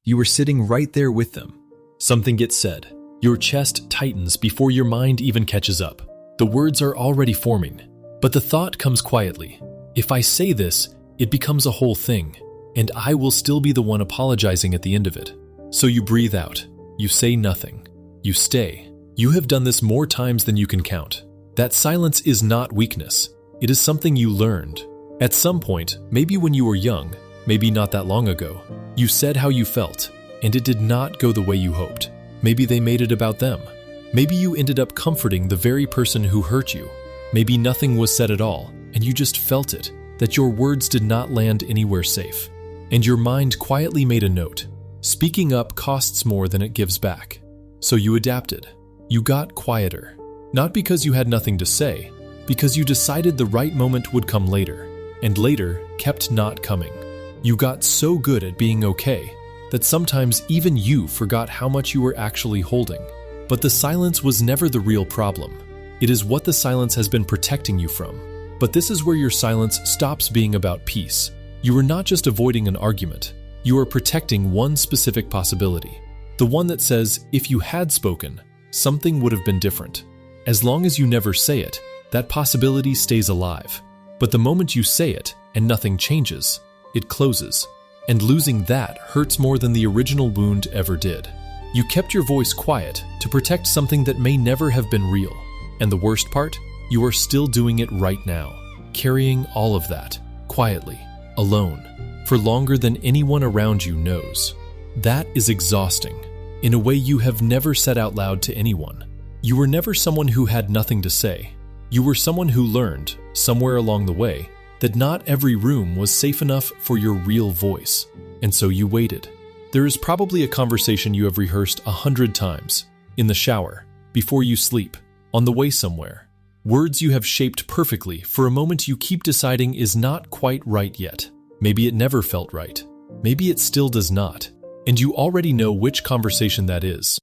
You were sitting right there with them. Something gets said. Your chest tightens before your mind even catches up. The words are already forming, but the thought comes quietly. If I say this, it becomes a whole thing, and I will still be the one apologizing at the end of it. So you breathe out. You say nothing. You stay. You have done this more times than you can count. That silence is not weakness. It is something you learned. At some point, maybe when you were young, maybe not that long ago, you said how you felt, and it did not go the way you hoped. Maybe they made it about them. Maybe you ended up comforting the very person who hurt you. Maybe nothing was said at all, and you just felt it, that your words did not land anywhere safe. And your mind quietly made a note. Speaking up costs more than it gives back. So you adapted. You got quieter. Not because you had nothing to say, because you decided the right moment would come later, and later kept not coming. You got so good at being okay that sometimes even you forgot how much you were actually holding. But the silence was never the real problem. It is what the silence has been protecting you from. But this is where your silence stops being about peace. You are not just avoiding an argument. You are protecting one specific possibility. The one that says, if you had spoken, something would have been different. As long as you never say it, that possibility stays alive. But the moment you say it and nothing changes, it closes. And losing that hurts more than the original wound ever did. You kept your voice quiet to protect something that may never have been real. And the worst part? You are still doing it right now, carrying all of that, quietly, alone, for longer than anyone around you knows. That is exhausting, in a way you have never said out loud to anyone. You were never someone who had nothing to say. You were someone who learned, somewhere along the way, that not every room was safe enough for your real voice, and so you waited. There is probably a conversation you have rehearsed 100 times, in the shower, before you sleep, on the way somewhere. Words you have shaped perfectly for a moment you keep deciding is not quite right yet. Maybe it never felt right. Maybe it still does not. And you already know which conversation that is.